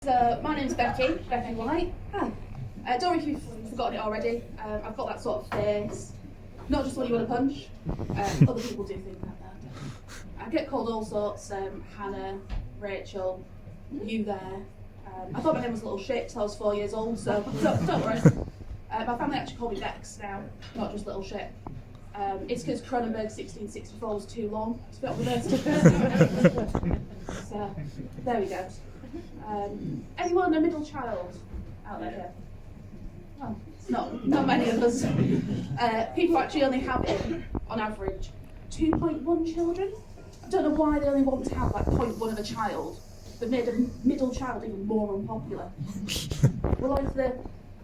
So, my name's Becky White. Hi. Don't worry if you've forgotten it already. I've got that sort of face. Not just when you want to punch. Other people do think that though. I get called all sorts. Hannah, Rachel, you there. I thought my name was a little shit till I was 4 years old, so don't worry. My family actually call me Bex now, not just little shit. It's because Cronenberg 1664 was too long to fit on the birth certificate. So, there we go. Anyone a middle child out there? Well, it's not many of us. People actually only have, on average, 2.1 children. I don't know why they only want to have like 0.1 of a child. They've made a middle child even more unpopular. Well, like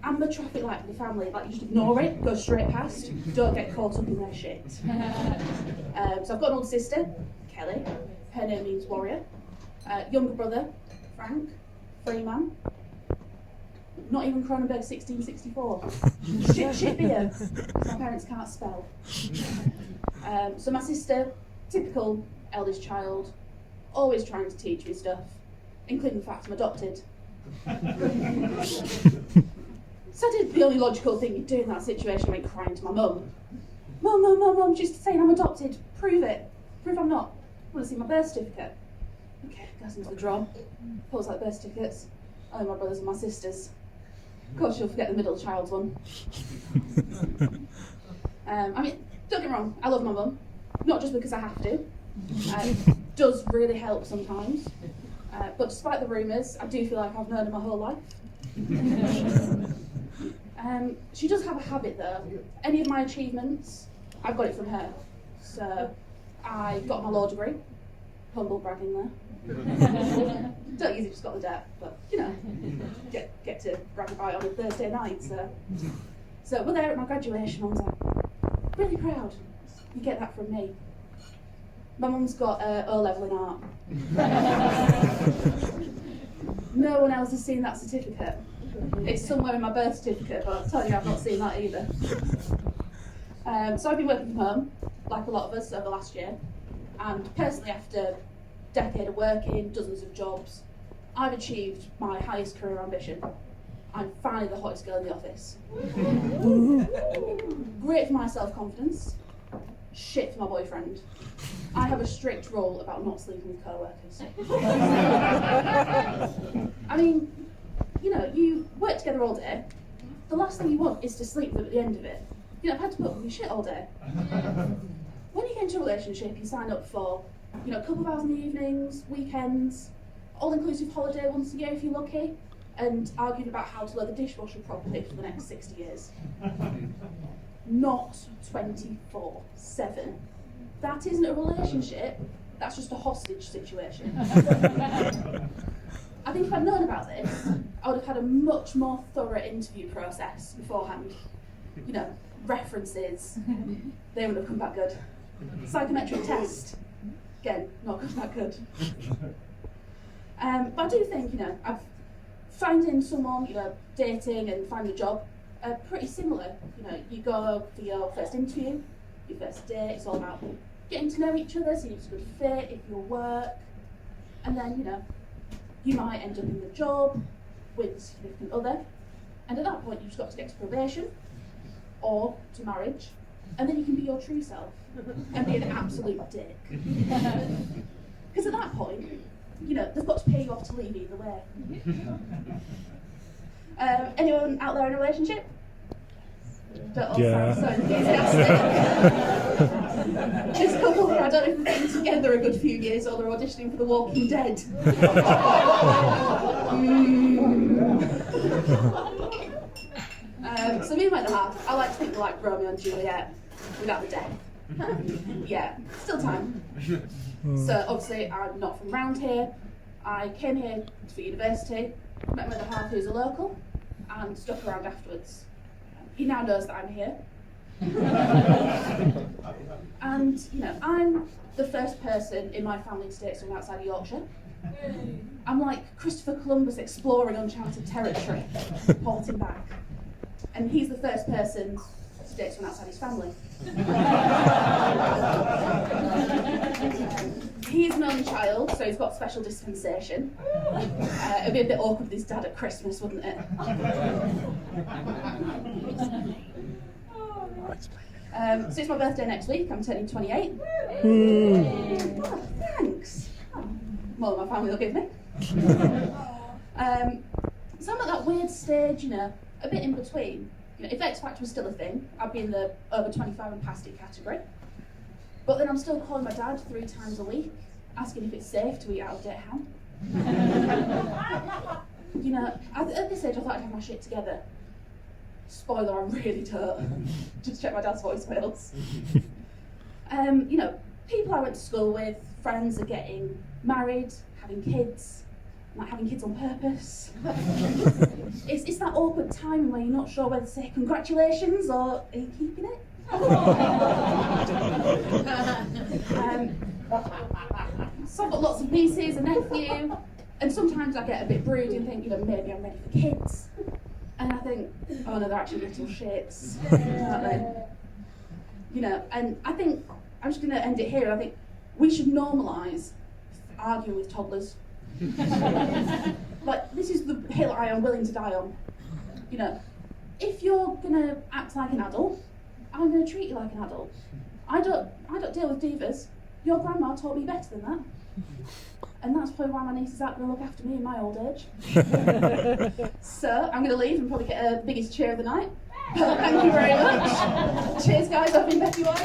I'm the traffic light for the family, like you just ignore it, go straight past, don't get caught up in their shit. So I've got an older sister, Kelly, her name means warrior. Younger brother, Frank, free man. Not even Cronenberg 1664. shit beer, because my parents can't spell. So my sister, typical eldest child, always trying to teach me stuff, including the fact I'm adopted. So I did the only logical thing you'd do in that situation. I went crying to my mum. Mum, she's saying I'm adopted. Prove it. Prove I'm not. I want to see my birth certificate. Okay, goes into the drawer. Pulls out birth certificates. Only my brothers and my sisters. Of course you'll forget the middle child's one. I mean, don't get me wrong, I love my mum. Not just because I have to. It does really help sometimes. But despite the rumours, I do feel like I've known her my whole life. She does have a habit though. Any of my achievements, I've got it from her. So I got my law degree. Humble bragging there. Don't usually just got the debt, but you know, get to brag about it on a Thursday night. So we're there at my graduation. I was like, really proud. You get that from me. My mum's got O-level in art. No one else has seen that certificate. It's somewhere in my birth certificate, but I'll tell you I've not seen that either. So I've been working from home, like a lot of us, over the last year. And personally, after a decade of working, dozens of jobs, I've achieved my highest career ambition. I'm finally the hottest girl in the office. Great for my self-confidence, shit for my boyfriend. I have a strict rule about not sleeping with co-workers. I mean, you know, you work together all day. The last thing you want is to sleep with them at the end of it. You know, I've had to put up with your shit all day. When you get into a relationship, you sign up for, you know, a couple of hours in the evenings, weekends, all-inclusive holiday once a year if you're lucky, and arguing about how to load the dishwasher properly for the next 60 years. Not 24/7. That isn't a relationship, that's just a hostage situation. I think if I'd known about this, I would have had a much more thorough interview process beforehand. You know, references, they wouldn't have come back good. Psychometric test, again, not come back good. But I do think, you know, finding someone, you know, dating and finding a job are pretty similar. You know, you go for your first interview, your first date, it's all about getting to know each other, seeing if it's a good fit, if you'll work, and then, you know, you might end up in the job with a significant other, and at that point you've just got to get to probation or to marriage, and then you can be your true self and be an absolute dick. Because at that point, you know, they've got to pay you off to leave either way. Anyone out there in a relationship? Don't all sound so enthusiastic. This couple here, I don't know if they've been together a good few years or they're auditioning for The Walking Dead. So me and my other half, I like to think we're like Romeo and Juliet without the death. Yeah, still time. So obviously I'm not from around here. I came here for university, met my other half who's a local, and stuck around afterwards. He now knows that I'm here. And, you know, I'm the first person in my family to date someone outside of Yorkshire. I'm like Christopher Columbus exploring uncharted territory, halting back. And he's the first person to date someone outside his family. He's an only child, so he's got special dispensation. It'd be a bit awkward with his dad at Christmas, wouldn't it? So it's my birthday next week. I'm turning 28. Oh, thanks. Oh, more than my family will give me. So I'm at that weird stage, a bit in between. If X Factor was still a thing, I'd be in the over 25 and past it category. But then I'm still calling my dad 3 times a week, asking if it's safe to eat out of date ham. At this age I thought I'd have my shit together. Spoiler, I really don't. Just check my dad's voicemails. People I went to school with, friends are getting married, having kids, like having kids on purpose. It's that awkward time where you're not sure whether to say congratulations or are you keeping it? So I've got lots of nieces, a nephew, and sometimes I get a bit broody and think, maybe I'm ready for kids. And I think, oh no, they're actually little shits, aren't they? And I think, I'm just going to end it here, I think we should normalise arguing with toddlers. Like, this is the hill I am willing to die on. If you're going to act like an adult, I'm going to treat you like an adult. I don't deal with divas. Your grandma taught me better than that. And that's probably why my nieces aren't going to look after me in my old age. So I'm going to leave and probably get the biggest cheer of the night. Thank you very much. Cheers, guys. I've been Becky White.